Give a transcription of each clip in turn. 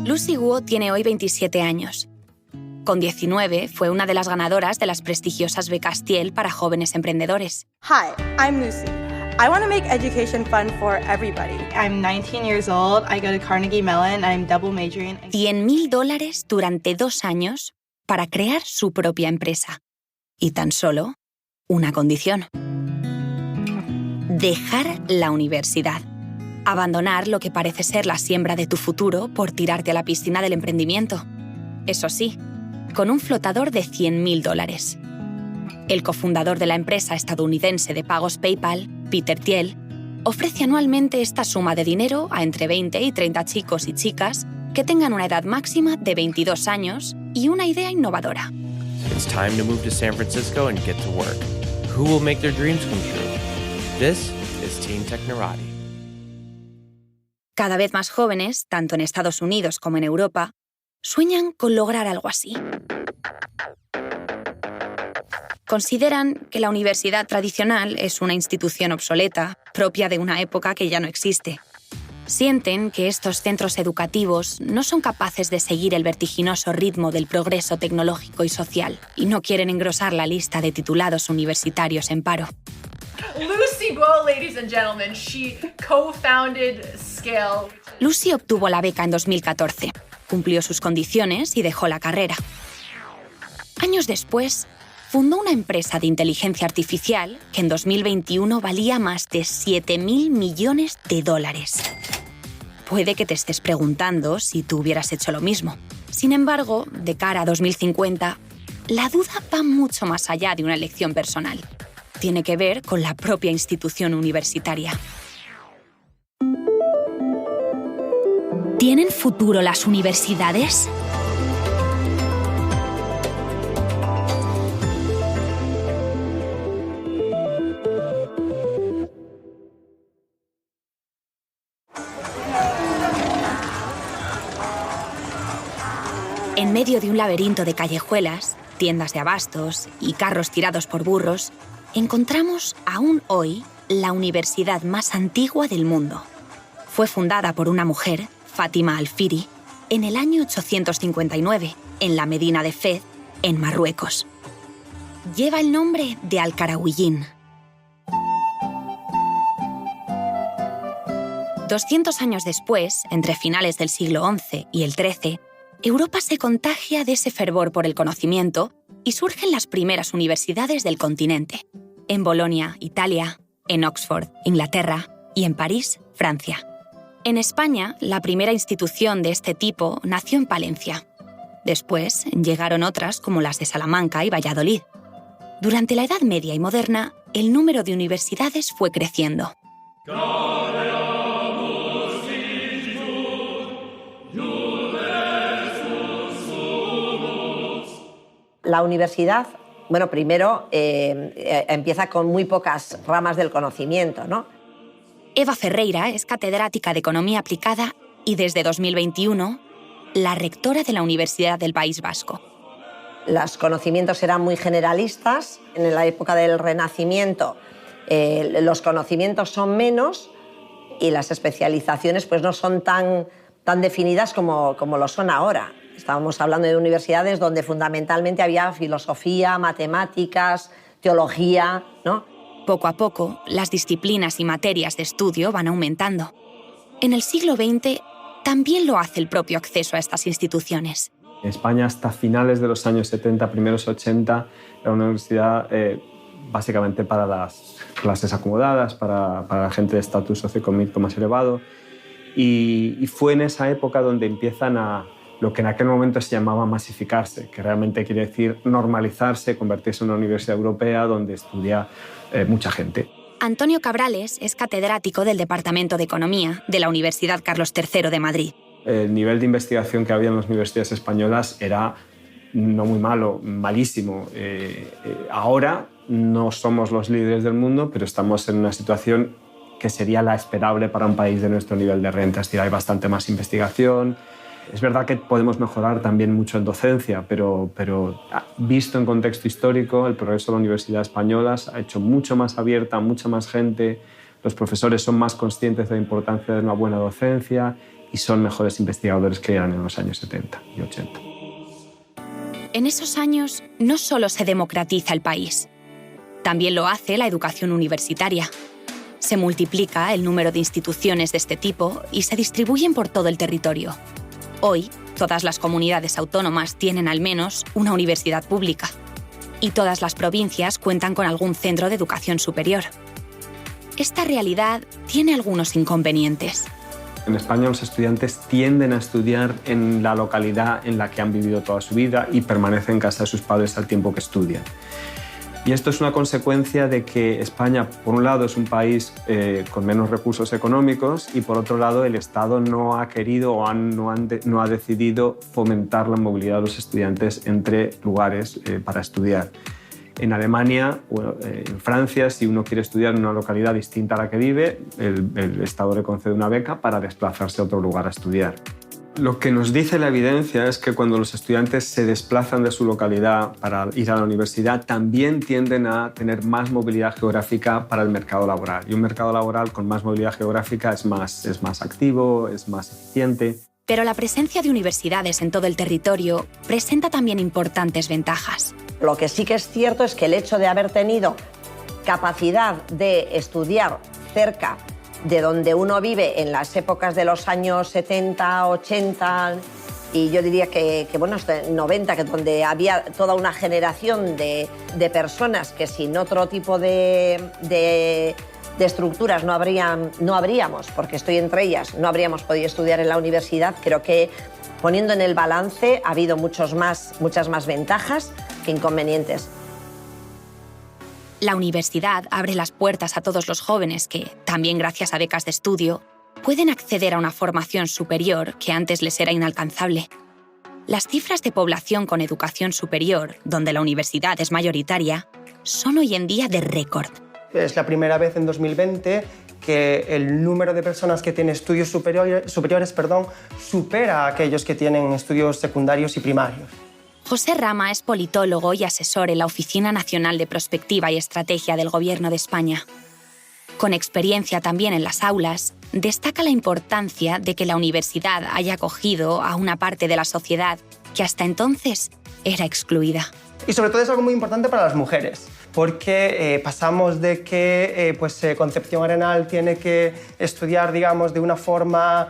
Lucy Guo tiene hoy 27 años. Con 19 fue una de las ganadoras de las prestigiosas becas Thiel para jóvenes emprendedores. Hi, I'm Lucy. I want to make education fun for everybody. I'm 19 years old. I go to Carnegie Mellon. I'm double majoring. $100,000 durante 2 años para crear su propia empresa. Y tan solo una condición: dejar la universidad. Abandonar lo que parece ser la siembra de tu futuro por tirarte a la piscina del emprendimiento. Eso sí, con un flotador de $100,000. El cofundador de la empresa estadounidense de pagos PayPal, Peter Thiel, ofrece anualmente esta suma de dinero a entre 20 y 30 chicos y chicas que tengan una edad máxima de 22 años y una idea innovadora. It's time to move to San Francisco and get to work. Who will make their dreams come true? This is Teen Technorati. Cada vez más jóvenes, tanto en Estados Unidos como en Europa, sueñan con lograr algo así. Consideran que la universidad tradicional es una institución obsoleta, propia de una época que ya no existe. Sienten que estos centros educativos no son capaces de seguir el vertiginoso ritmo del progreso tecnológico y social, y no quieren engrosar la lista de titulados universitarios en paro. Lucy Guo, ladies and gentlemen, she co-founded Scale. Lucy obtuvo la beca en 2014, cumplió sus condiciones y dejó la carrera. Años después, fundó una empresa de inteligencia artificial que en 2021 valía más de $7.000 millones. Puede que te estés preguntando si tú hubieras hecho lo mismo. Sin embargo, de cara a 2050, la duda va mucho más allá de una elección personal. Tiene que ver con la propia institución universitaria. ¿Tienen futuro las universidades? En medio de un laberinto de callejuelas, tiendas de abastos y carros tirados por burros, encontramos aún hoy la universidad más antigua del mundo. Fue fundada por una mujer, Fátima Al-Firi, en el año 859, en la Medina de Fez, en Marruecos. Lleva el nombre de Al-Qarawiyyin. 200 años después, entre finales del siglo XI y el XIII, Europa se contagia de ese fervor por el conocimiento y surgen las primeras universidades del continente. En Bolonia, Italia, en Oxford, Inglaterra y en París, Francia. En España, la primera institución de este tipo nació en Palencia. Después llegaron otras como las de Salamanca y Valladolid. Durante la Edad Media y Moderna, el número de universidades fue creciendo. La universidad, bueno, primero empieza con muy pocas ramas del conocimiento, ¿no? Eva Ferreira es catedrática de Economía Aplicada y desde 2021, la rectora de la Universidad del País Vasco. Los conocimientos eran muy generalistas. En la época del Renacimiento los conocimientos son menos y las especializaciones pues, no son tan definidas como lo son ahora. Estábamos hablando de universidades donde fundamentalmente había filosofía, matemáticas, teología, ¿no? Poco a poco, las disciplinas y materias de estudio van aumentando. En el siglo XX también lo hace el propio acceso a estas instituciones. En España, hasta finales de los años 70, primeros 80, era una universidad básicamente para las clases acomodadas, para la gente de estatus socioeconómico más elevado. Y fue en esa época donde empiezan a lo que en aquel momento se llamaba masificarse, que realmente quiere decir normalizarse, convertirse en una universidad europea donde estudia mucha gente. Antonio Cabrales es catedrático del Departamento de Economía de la Universidad Carlos III de Madrid. El nivel de investigación que había en las universidades españolas era no muy malo, malísimo. Ahora no somos los líderes del mundo, pero estamos en una situación que sería la esperable para un país de nuestro nivel de renta. Es decir, hay bastante más investigación. Es verdad que podemos mejorar también mucho en docencia, pero visto en contexto histórico, el progreso de la universidad española ha hecho mucho más abierta, mucha más gente, los profesores son más conscientes de la importancia de una buena docencia y son mejores investigadores que eran en los años 70 y 80. En esos años no solo se democratiza el país, también lo hace la educación universitaria. Se multiplica el número de instituciones de este tipo y se distribuyen por todo el territorio. Hoy, todas las comunidades autónomas tienen al menos una universidad pública. Y todas las provincias cuentan con algún centro de educación superior. Esta realidad tiene algunos inconvenientes. En España los estudiantes tienden a estudiar en la localidad en la que han vivido toda su vida y permanecen en casa de sus padres al tiempo que estudian. Y esto es una consecuencia de que España, por un lado, es un país con menos recursos económicos y, por otro lado, el Estado no ha querido o no ha decidido fomentar la movilidad de los estudiantes entre lugares para estudiar. En Alemania o en Francia, si uno quiere estudiar en una localidad distinta a la que vive, el Estado le concede una beca para desplazarse a otro lugar a estudiar. Lo que nos dice la evidencia es que cuando los estudiantes se desplazan de su localidad para ir a la universidad, también tienden a tener más movilidad geográfica para el mercado laboral. Y un mercado laboral con más movilidad geográfica es más activo, es más eficiente. Pero la presencia de universidades en todo el territorio presenta también importantes ventajas. Lo que sí que es cierto es que el hecho de haber tenido capacidad de estudiar cerca de donde uno vive en las épocas de los años 70, 80 y yo diría que 90, que donde había toda una generación de personas que sin otro tipo de estructuras no habríamos, porque estoy entre ellas, no habríamos podido estudiar en la universidad. Creo que poniendo en el balance ha habido muchas más ventajas que inconvenientes. La universidad abre las puertas a todos los jóvenes que, también gracias a becas de estudio, pueden acceder a una formación superior que antes les era inalcanzable. Las cifras de población con educación superior, donde la universidad es mayoritaria, son hoy en día de récord. Es la primera vez en 2020 que el número de personas que tienen estudios superiores supera a aquellos que tienen estudios secundarios y primarios. José Rama es politólogo y asesor en la Oficina Nacional de Prospectiva y Estrategia del Gobierno de España. Con experiencia también en las aulas, destaca la importancia de que la universidad haya acogido a una parte de la sociedad que hasta entonces era excluida. Y sobre todo es algo muy importante para las mujeres, porque pasamos de que Concepción Arenal tiene que estudiar, digamos, de una forma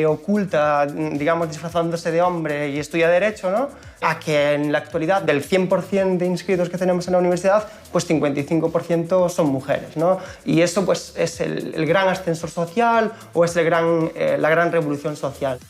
oculta, digamos, disfrazándose de hombre y estudia Derecho, ¿no?, a que en la actualidad del 100% de inscritos que tenemos en la universidad, pues 55% son mujeres, ¿no? Y eso pues, es el gran ascensor social o es la gran revolución social.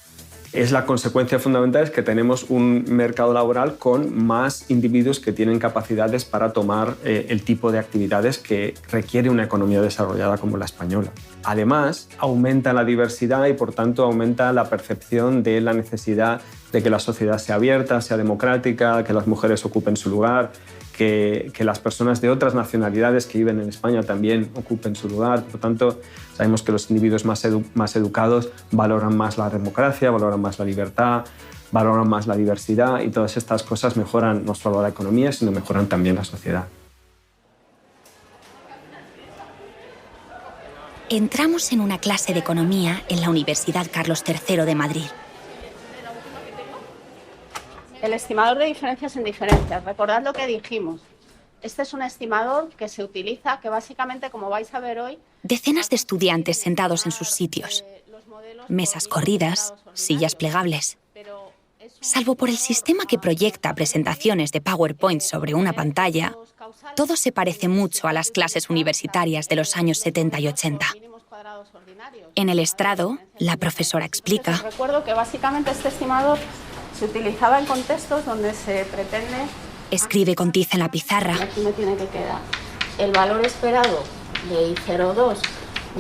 Es la consecuencia fundamental, es que tenemos un mercado laboral con más individuos que tienen capacidades para tomar el tipo de actividades que requiere una economía desarrollada como la española. Además, aumenta la diversidad y, por tanto, aumenta la percepción de la necesidad de que la sociedad sea abierta, sea democrática, que las mujeres ocupen su lugar, que las personas de otras nacionalidades que viven en España también ocupen su lugar. Por tanto, sabemos que los individuos más educados valoran más la democracia, valoran más la libertad, valoran más la diversidad y todas estas cosas mejoran no solo la economía, sino mejoran también la sociedad. Entramos en una clase de economía en la Universidad Carlos III de Madrid. El estimador de diferencias en diferencias. Recordad lo que dijimos. Este es un estimador que se utiliza, que básicamente, como vais a ver hoy... Decenas de estudiantes sentados en sus sitios. Mesas corridas, sillas plegables. Salvo por el sistema que proyecta presentaciones de PowerPoint sobre una pantalla, todo se parece mucho a las clases universitarias de los años 70 y 80. En el estrado, la profesora explica... Recuerdo que básicamente este estimador se utilizaba en contextos donde se pretende... Escribe con tiza en la pizarra. Aquí me tiene que quedar el valor esperado de I02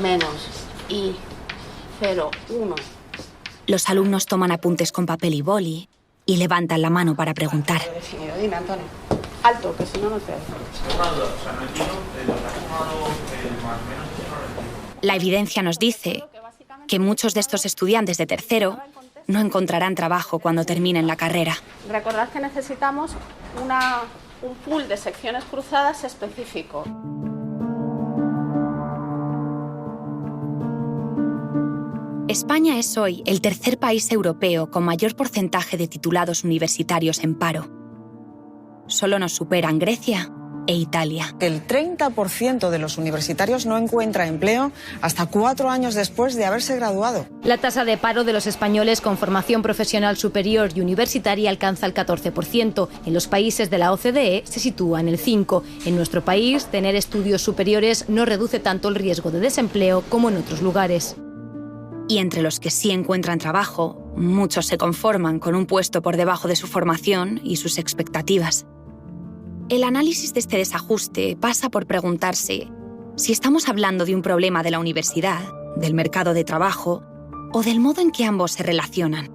menos I01. Los alumnos toman apuntes con papel y boli y levantan la mano para preguntar. Definido. Dime, Antonio. Alto, que si no, no te... La evidencia nos dice que muchos de estos estudiantes de tercero no encontrarán trabajo cuando terminen la carrera. Recordad que necesitamos un pool de secciones cruzadas específico. España es hoy el tercer país europeo con mayor porcentaje de titulados universitarios en paro. Solo nos superan Grecia e Italia. El 30% de los universitarios no encuentra empleo hasta 4 años después de haberse graduado. La tasa de paro de los españoles con formación profesional superior y universitaria alcanza el 14%. En los países de la OCDE se sitúa en el 5%. En nuestro país, tener estudios superiores no reduce tanto el riesgo de desempleo como en otros lugares. Y entre los que sí encuentran trabajo, muchos se conforman con un puesto por debajo de su formación y sus expectativas. El análisis de este desajuste pasa por preguntarse si estamos hablando de un problema de la universidad, del mercado de trabajo o del modo en que ambos se relacionan.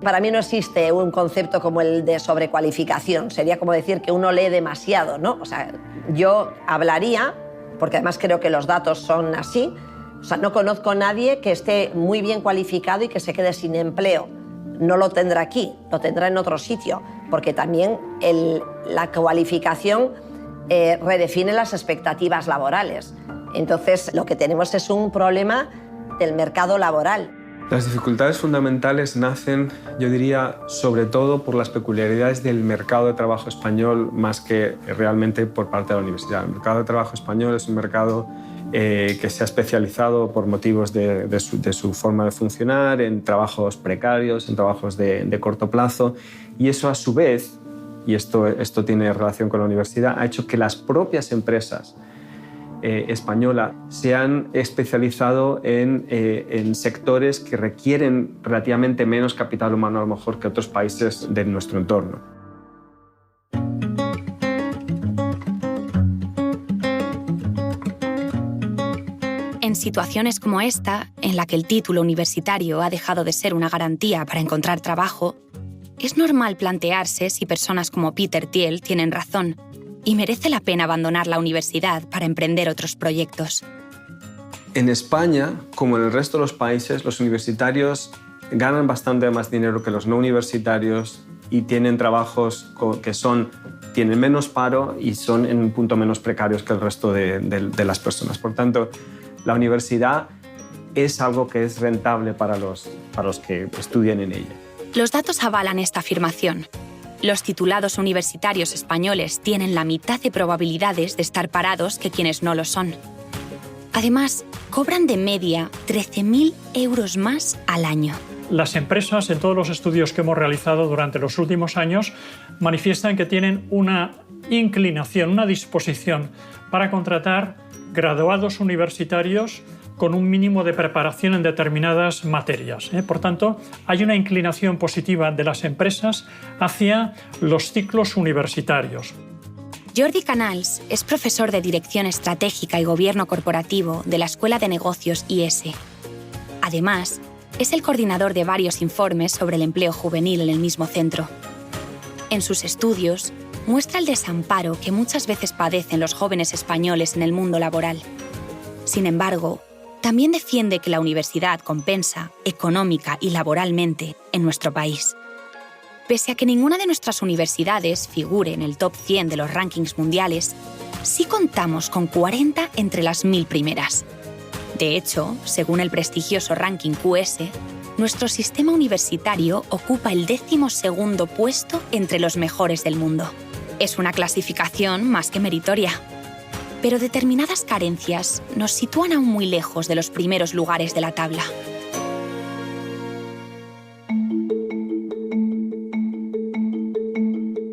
Para mí no existe un concepto como el de sobrecualificación. Sería como decir que uno lee demasiado, ¿no? O sea, yo hablaría, porque además creo que los datos son así, o sea, no conozco a nadie que esté muy bien cualificado y que se quede sin empleo. No lo tendrá aquí, lo tendrá en otro sitio, porque también la cualificación redefine las expectativas laborales. Entonces, lo que tenemos es un problema del mercado laboral. Las dificultades fundamentales nacen, yo diría, sobre todo por las peculiaridades del mercado de trabajo español más que realmente por parte de la universidad. El mercado de trabajo español es un mercado que se ha especializado por motivos de su forma de funcionar en trabajos precarios, en trabajos de corto plazo, y eso a su vez, y esto tiene relación con la universidad, ha hecho que las propias empresas españolas se han especializado en sectores que requieren relativamente menos capital humano a lo mejor que otros países de nuestro entorno. En situaciones como esta, en la que el título universitario ha dejado de ser una garantía para encontrar trabajo, es normal plantearse si personas como Peter Thiel tienen razón y merece la pena abandonar la universidad para emprender otros proyectos. En España, como en el resto de los países, los universitarios ganan bastante más dinero que los no universitarios y tienen trabajos que tienen menos paro y son en un punto menos precarios que el resto de las personas. Por tanto, la universidad es algo que es rentable para los que estudian en ella. Los datos avalan esta afirmación. Los titulados universitarios españoles tienen la mitad de probabilidades de estar parados que quienes no lo son. Además, cobran de media 13.000 euros más al año. Las empresas, en todos los estudios que hemos realizado durante los últimos años, manifiestan que tienen una inclinación, una disposición para contratar graduados universitarios con un mínimo de preparación en determinadas materias. Por tanto, hay una inclinación positiva de las empresas hacia los ciclos universitarios. Jordi Canals es profesor de Dirección Estratégica y Gobierno Corporativo de la Escuela de Negocios IES. Además, es el coordinador de varios informes sobre el empleo juvenil en el mismo centro. En sus estudios, muestra el desamparo que muchas veces padecen los jóvenes españoles en el mundo laboral. Sin embargo, también defiende que la universidad compensa económica y laboralmente en nuestro país. Pese a que ninguna de nuestras universidades figure en el top 100 de los rankings mundiales, sí contamos con 40 entre las 1000 primeras. De hecho, según el prestigioso ranking QS, nuestro sistema universitario ocupa el 12º puesto entre los mejores del mundo. Es una clasificación más que meritoria. Pero determinadas carencias nos sitúan aún muy lejos de los primeros lugares de la tabla.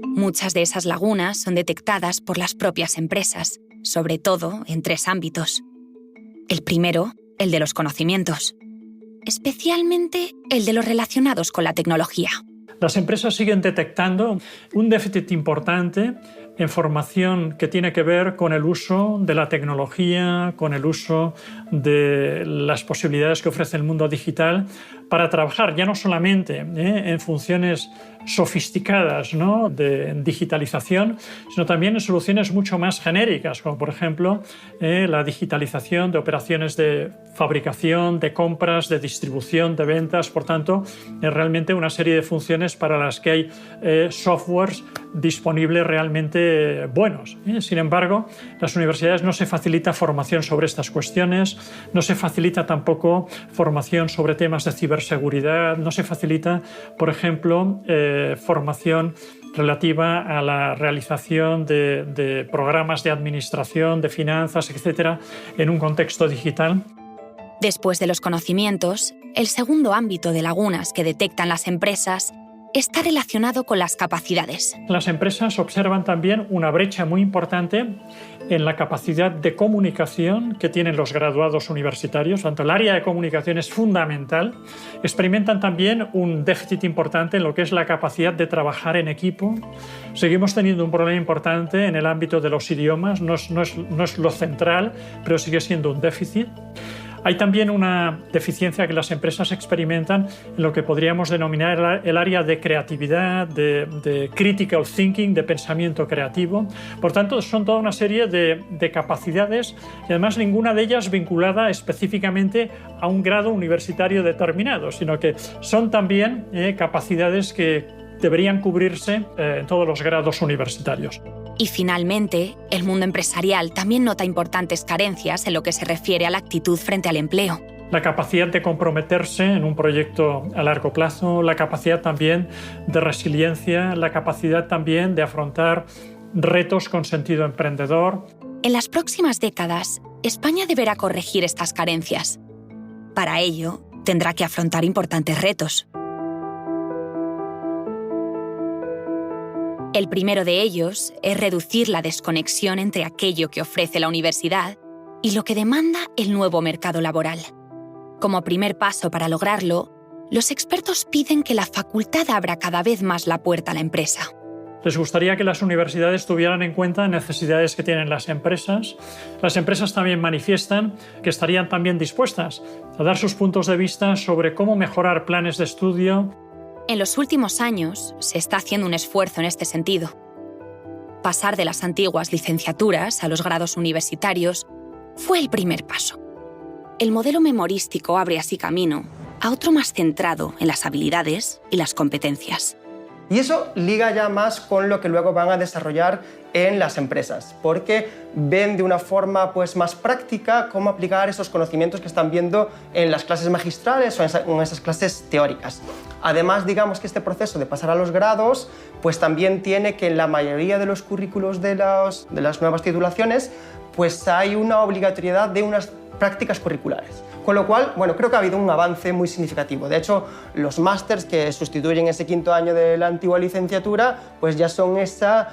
Muchas de esas lagunas son detectadas por las propias empresas, sobre todo en 3 ámbitos. El primero, el de los conocimientos, especialmente el de los relacionados con la tecnología. Las empresas siguen detectando un déficit importante en formación que tiene que ver con el uso de la tecnología, con el uso de las posibilidades que ofrece el mundo digital para trabajar ya no solamente en funciones sofisticadas, ¿no?, de digitalización, sino también en soluciones mucho más genéricas, como por ejemplo la digitalización de operaciones de fabricación, de compras, de distribución, de ventas. Por tanto, realmente una serie de funciones para las que hay softwares disponibles realmente bastante buenos. Sin embargo, las universidades no se facilita formación sobre estas cuestiones, no se facilita tampoco formación sobre temas de ciberseguridad, no se facilita, por ejemplo, formación relativa a la realización de programas de administración, de finanzas, etcétera, en un contexto digital. Después de los conocimientos, el segundo ámbito de lagunas que detectan las empresas está relacionado con las capacidades. Las empresas observan también una brecha muy importante en la capacidad de comunicación que tienen los graduados universitarios. Tanto el área de comunicación es fundamental. Experimentan también un déficit importante en lo que es la capacidad de trabajar en equipo. Seguimos teniendo un problema importante en el ámbito de los idiomas. No es lo central, pero sigue siendo un déficit. Hay también una deficiencia que las empresas experimentan en lo que podríamos denominar el área de creatividad, de critical thinking, de pensamiento creativo. Por tanto, son toda una serie de capacidades y además ninguna de ellas vinculada específicamente a un grado universitario determinado, sino que son también capacidades que deberían cubrirse en todos los grados universitarios. Y finalmente, el mundo empresarial también nota importantes carencias en lo que se refiere a la actitud frente al empleo. La capacidad de comprometerse en un proyecto a largo plazo, la capacidad también de resiliencia, la capacidad también de afrontar retos con sentido emprendedor. En las próximas décadas, España deberá corregir estas carencias. Para ello, tendrá que afrontar importantes retos. El primero de ellos es reducir la desconexión entre aquello que ofrece la universidad y lo que demanda el nuevo mercado laboral. Como primer paso para lograrlo, los expertos piden que la facultad abra cada vez más la puerta a la empresa. Les gustaría que las universidades tuvieran en cuenta necesidades que tienen las empresas. Las empresas también manifiestan que estarían también dispuestas a dar sus puntos de vista sobre cómo mejorar planes de estudio. En los últimos años se está haciendo un esfuerzo en este sentido. Pasar de las antiguas licenciaturas a los grados universitarios fue el primer paso. El modelo memorístico abre así camino a otro más centrado en las habilidades y las competencias. Y eso liga ya más con lo que luego van a desarrollar en las empresas, porque ven de una forma más práctica cómo aplicar esos conocimientos que están viendo en las clases magistrales o en esas clases teóricas. Además, digamos que este proceso de pasar a los grados también tiene que en la mayoría de los currículos de las nuevas titulaciones hay una obligatoriedad de unas prácticas curriculares. Con lo cual, creo que ha habido un avance muy significativo. De hecho, los másters que sustituyen ese quinto año de la antigua licenciatura, ya son ese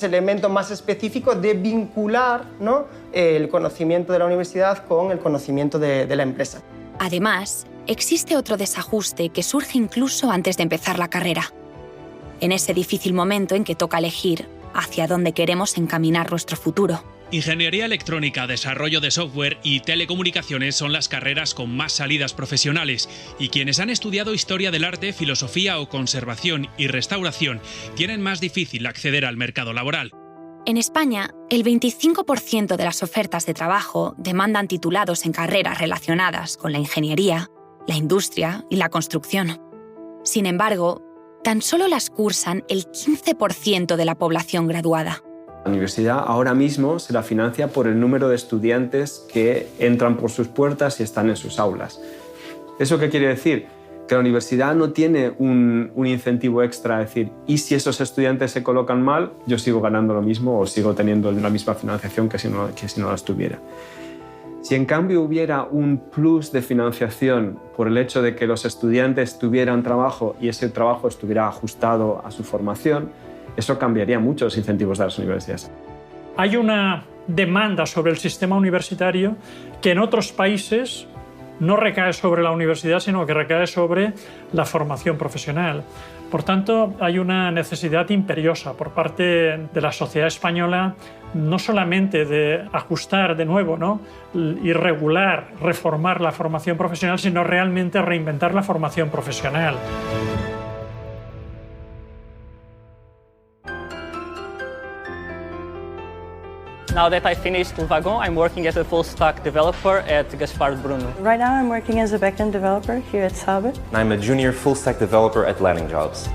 elemento más específico de vincular, ¿no?, el conocimiento de la universidad con el conocimiento de la empresa. Además, existe otro desajuste que surge incluso antes de empezar la carrera. En ese difícil momento en que toca elegir hacia dónde queremos encaminar nuestro futuro. Ingeniería electrónica, desarrollo de software y telecomunicaciones son las carreras con más salidas profesionales y quienes han estudiado historia del arte, filosofía o conservación y restauración tienen más difícil acceder al mercado laboral. En España, el 25% de las ofertas de trabajo demandan titulados en carreras relacionadas con la ingeniería, la industria y la construcción. Sin embargo, tan solo las cursan el 15% de la población graduada. La universidad ahora mismo se la financia por el número de estudiantes que entran por sus puertas y están en sus aulas. ¿Eso qué quiere decir? Que la universidad no tiene un incentivo extra a decir, ¿y si esos estudiantes se colocan mal, yo sigo ganando lo mismo o sigo teniendo la misma financiación que si no las tuviera? Si en cambio hubiera un plus de financiación por el hecho de que los estudiantes tuvieran trabajo y ese trabajo estuviera ajustado a su formación, eso cambiaría mucho los incentivos de las universidades. Hay una demanda sobre el sistema universitario que en otros países no recae sobre la universidad, sino que recae sobre la formación profesional. Por tanto, hay una necesidad imperiosa por parte de la sociedad española no solamente de ajustar de nuevo, ¿no?, y regular, reformar la formación profesional, sino realmente reinventar la formación profesional. Now that I finished Ulvagon, I'm working as a full-stack developer at Gaspard Bruno. Right now I'm working as a backend developer here at Saber. I'm a junior full-stack developer at Landing Jobs.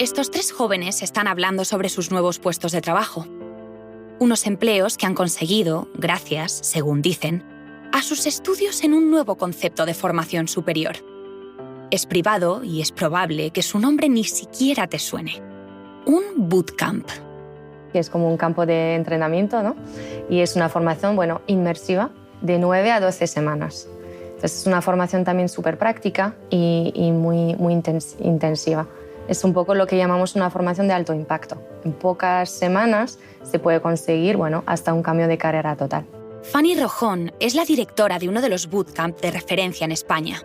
Estos 3 jóvenes están hablando sobre sus nuevos puestos de trabajo. Unos empleos que han conseguido, gracias, según dicen, a sus estudios en un nuevo concepto de formación superior. Es privado y es probable que su nombre ni siquiera te suene. Un bootcamp. Es como un campo de entrenamiento, ¿no? Y es una formación, inmersiva, de 9 a 12 semanas. Entonces es una formación también súper práctica y muy intensiva. Es un poco lo que llamamos una formación de alto impacto. En pocas semanas se puede conseguir, hasta un cambio de carrera total. Fanny Rojón es la directora de uno de los bootcamp de referencia en España.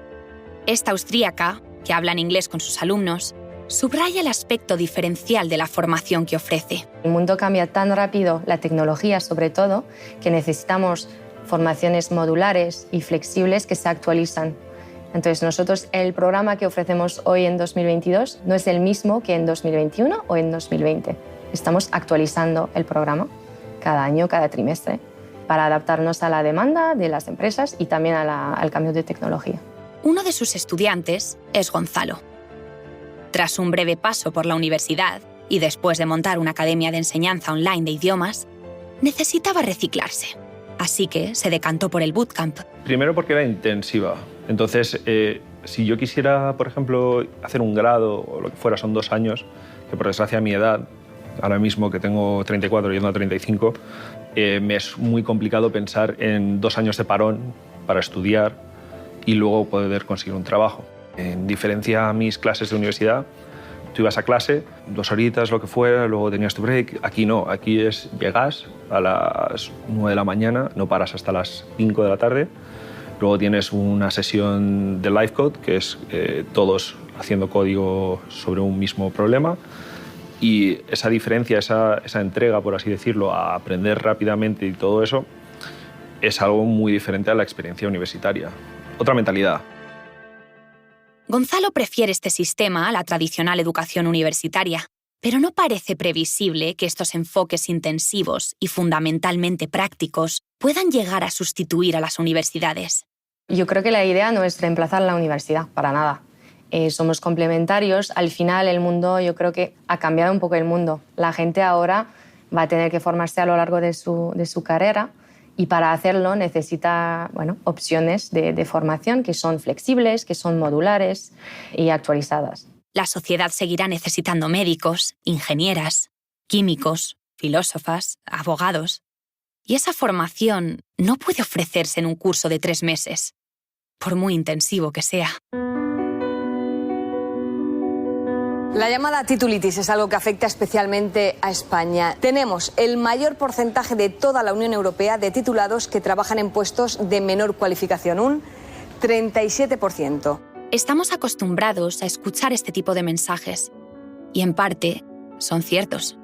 Esta austríaca, que habla en inglés con sus alumnos, subraya el aspecto diferencial de la formación que ofrece. El mundo cambia tan rápido, la tecnología sobre todo, que necesitamos formaciones modulares y flexibles que se actualizan. Entonces nosotros el programa que ofrecemos hoy en 2022 no es el mismo que en 2021 o en 2020. Estamos actualizando el programa cada año, cada trimestre, para adaptarnos a la demanda de las empresas y también al cambio de tecnología. Uno de sus estudiantes es Gonzalo. Tras un breve paso por la universidad y después de montar una academia de enseñanza online de idiomas, necesitaba reciclarse. Así que se decantó por el bootcamp. Primero porque era intensiva. Entonces, si yo quisiera, por ejemplo, hacer un grado o lo que fuera, son 2 años, que por desgracia a mi edad, ahora mismo que tengo 34 yendo a 35, me es muy complicado pensar en 2 años de parón para estudiar y luego poder conseguir un trabajo. En diferencia a mis clases de universidad, tú ibas a clase, 2 horitas, lo que fuera, luego tenías tu break. Aquí no, aquí llegas a las 9 de la mañana, no paras hasta las 5 de la tarde. Luego tienes una sesión de live code, que es todos haciendo código sobre un mismo problema. Y esa diferencia, esa entrega, por así decirlo, a aprender rápidamente y todo eso, es algo muy diferente a la experiencia universitaria. Otra mentalidad. Gonzalo prefiere este sistema a la tradicional educación universitaria, pero no parece previsible que estos enfoques intensivos y fundamentalmente prácticos puedan llegar a sustituir a las universidades. Yo creo que la idea no es reemplazar la universidad, para nada. Somos complementarios. Al final el mundo, yo creo que ha cambiado un poco el mundo. La gente ahora va a tener que formarse a lo largo de su carrera y para hacerlo necesita opciones de formación que son flexibles, que son modulares y actualizadas. La sociedad seguirá necesitando médicos, ingenieras, químicos, filósofas, abogados. Y esa formación no puede ofrecerse en un curso de 3 meses, por muy intensivo que sea. La llamada titulitis es algo que afecta especialmente a España. Tenemos el mayor porcentaje de toda la Unión Europea de titulados que trabajan en puestos de menor cualificación, un 37%. Estamos acostumbrados a escuchar este tipo de mensajes y, en parte, son ciertos.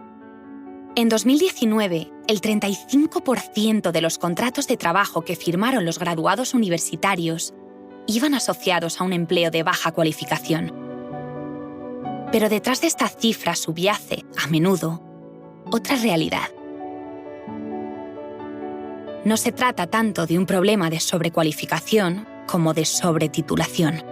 En 2019, el 35% de los contratos de trabajo que firmaron los graduados universitarios iban asociados a un empleo de baja cualificación. Pero detrás de esta cifra subyace, a menudo, otra realidad. No se trata tanto de un problema de sobrecualificación como de sobretitulación.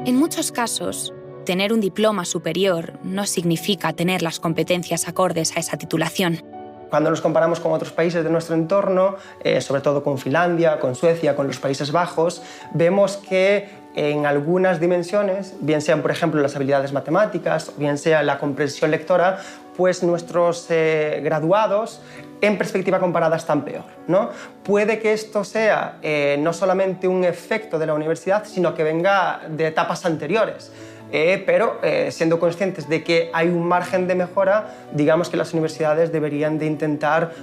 En muchos casos, tener un diploma superior no significa tener las competencias acordes a esa titulación. Cuando nos comparamos con otros países de nuestro entorno, sobre todo con Finlandia, con Suecia, con los Países Bajos, vemos que en algunas dimensiones, bien sean por ejemplo las habilidades matemáticas o bien sea la comprensión lectora, pues nuestros graduados en perspectiva comparada están peor, ¿no? Puede que esto sea no solamente un efecto de la universidad, sino que venga de etapas anteriores. Pero siendo conscientes de que hay un margen de mejora, digamos que las universidades deberían de intentar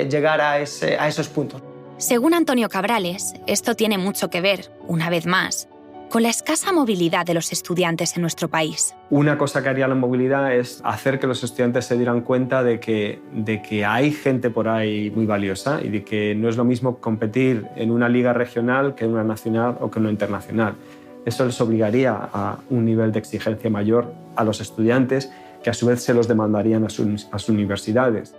llegar a esos puntos. Según Antonio Cabrales, esto tiene mucho que ver, una vez más, con la escasa movilidad de los estudiantes en nuestro país. Una cosa que haría la movilidad es hacer que los estudiantes se dieran cuenta de que hay gente por ahí muy valiosa y de que no es lo mismo competir en una liga regional que en una nacional o que en una internacional. Eso les obligaría a un nivel de exigencia mayor a los estudiantes que a su vez se los demandarían a sus universidades.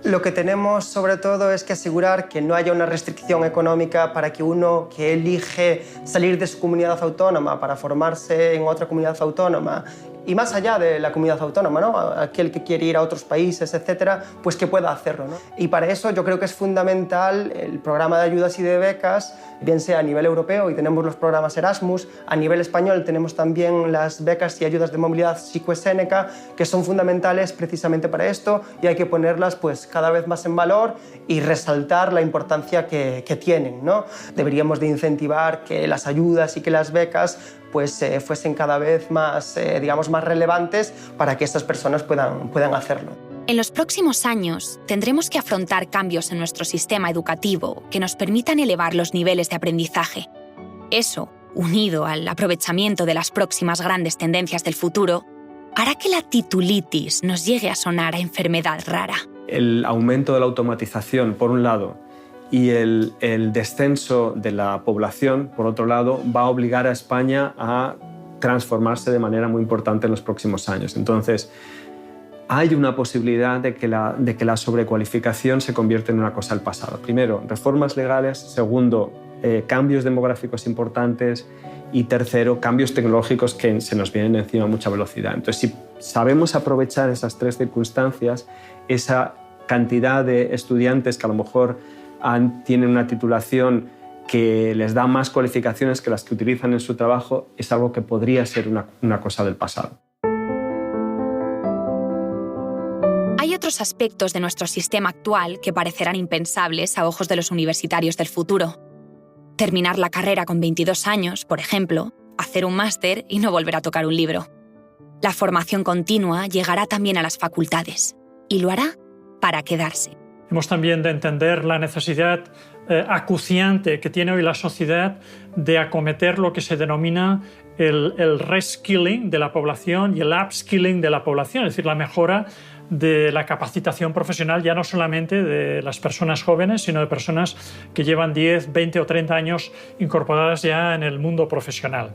Lo que tenemos sobre todo es que asegurar que no haya una restricción económica para que uno que elige salir de su comunidad autónoma para formarse en otra comunidad autónoma y más allá de la comunidad autónoma, ¿no? Aquel que quiere ir a otros países, etcétera, pues que pueda hacerlo, ¿no? Y para eso yo creo que es fundamental el programa de ayudas y de becas, bien sea a nivel europeo, y tenemos los programas Erasmus, a nivel español tenemos también las becas y ayudas de movilidad Sique-Séneca, que son fundamentales precisamente para esto, y hay que ponerlas pues cada vez más en valor y resaltar la importancia que tienen, ¿no? Deberíamos de incentivar que las ayudas y que las becas pues fuesen cada vez más, digamos, más relevantes para que estas personas puedan hacerlo. En los próximos años tendremos que afrontar cambios en nuestro sistema educativo que nos permitan elevar los niveles de aprendizaje. Eso, unido al aprovechamiento de las próximas grandes tendencias del futuro, hará que la titulitis nos llegue a sonar a enfermedad rara. El aumento de la automatización, por un lado, y el descenso de la población, por otro lado, va a obligar a España a transformarse de manera muy importante en los próximos años. Entonces, hay una posibilidad de que la sobrecualificación se convierta en una cosa del pasado. Primero, reformas legales. Segundo, cambios demográficos importantes. Y tercero, cambios tecnológicos que se nos vienen encima a mucha velocidad. Entonces, si sabemos aprovechar esas tres circunstancias, esa cantidad de estudiantes que a lo mejor tienen una titulación que les da más cualificaciones que las que utilizan en su trabajo, es algo que podría ser una cosa del pasado. Hay otros aspectos de nuestro sistema actual que parecerán impensables a ojos de los universitarios del futuro. Terminar la carrera con 22 años, por ejemplo, hacer un máster y no volver a tocar un libro. La formación continua llegará también a las facultades y lo hará para quedarse. Hemos también de entender la necesidad acuciante que tiene hoy la sociedad de acometer lo que se denomina el reskilling de la población y el upskilling de la población, es decir, la mejora de la capacitación profesional ya no solamente de las personas jóvenes, sino de personas que llevan 10, 20 o 30 años incorporadas ya en el mundo profesional.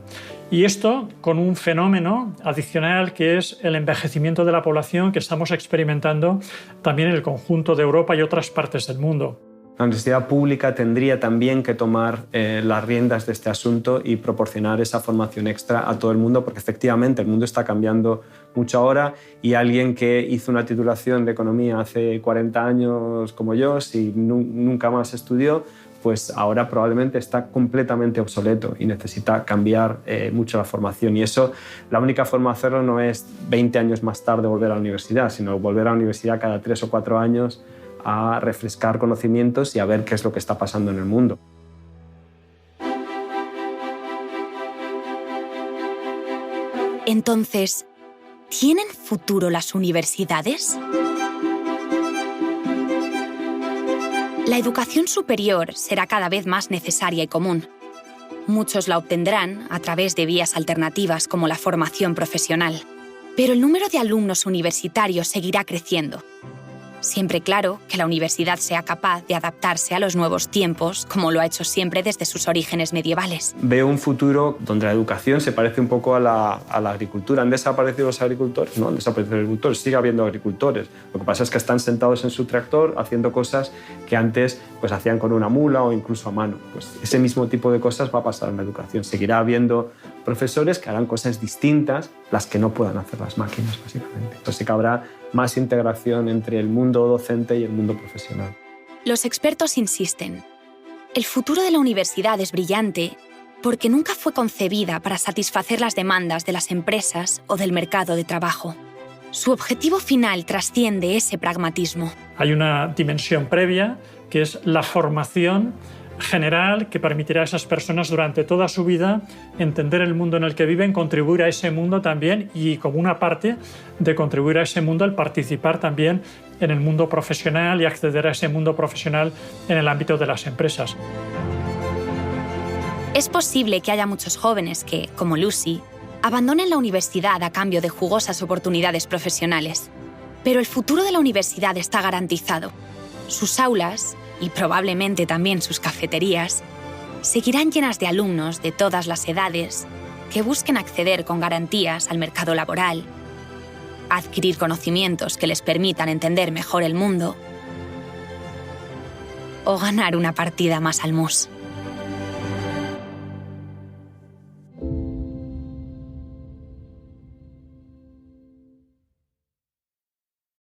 Y esto con un fenómeno adicional que es el envejecimiento de la población que estamos experimentando también en el conjunto de Europa y otras partes del mundo. La universidad pública tendría también que tomar las riendas de este asunto y proporcionar esa formación extra a todo el mundo, porque efectivamente el mundo está cambiando mucho ahora y alguien que hizo una titulación de economía hace 40 años como yo, si nunca más estudió, pues ahora probablemente está completamente obsoleto y necesita cambiar mucho la formación. Y eso, la única forma de hacerlo no es 20 años más tarde volver a la universidad, sino volver a la universidad cada 3 o 4 años a refrescar conocimientos y a ver qué es lo que está pasando en el mundo. Entonces, ¿tienen futuro las universidades? La educación superior será cada vez más necesaria y común. Muchos la obtendrán a través de vías alternativas como la formación profesional. Pero el número de alumnos universitarios seguirá creciendo. Siempre claro que la universidad sea capaz de adaptarse a los nuevos tiempos, como lo ha hecho siempre desde sus orígenes medievales. Veo un futuro donde la educación se parece un poco a la agricultura. ¿Han desaparecido los agricultores? No han desaparecido los agricultores, sigue habiendo agricultores. Lo que pasa es que están sentados en su tractor haciendo cosas que antes pues, hacían con una mula o incluso a mano. Pues ese mismo tipo de cosas va a pasar en la educación. Seguirá habiendo profesores que harán cosas distintas, las que no puedan hacer las máquinas, básicamente. Entonces sí que habrá más integración entre el mundo docente y el mundo profesional. Los expertos insisten. El futuro de la universidad es brillante porque nunca fue concebida para satisfacer las demandas de las empresas o del mercado de trabajo. Su objetivo final trasciende ese pragmatismo. Hay una dimensión previa que es la formación general que permitirá a esas personas durante toda su vida entender el mundo en el que viven, contribuir a ese mundo también y como una parte de contribuir a ese mundo el participar también en el mundo profesional y acceder a ese mundo profesional en el ámbito de las empresas. Es posible que haya muchos jóvenes que, como Lucy, abandonen la universidad a cambio de jugosas oportunidades profesionales. Pero el futuro de la universidad está garantizado. Sus aulas, y probablemente también sus cafeterías, seguirán llenas de alumnos de todas las edades que busquen acceder con garantías al mercado laboral, adquirir conocimientos que les permitan entender mejor el mundo o ganar una partida más al mus.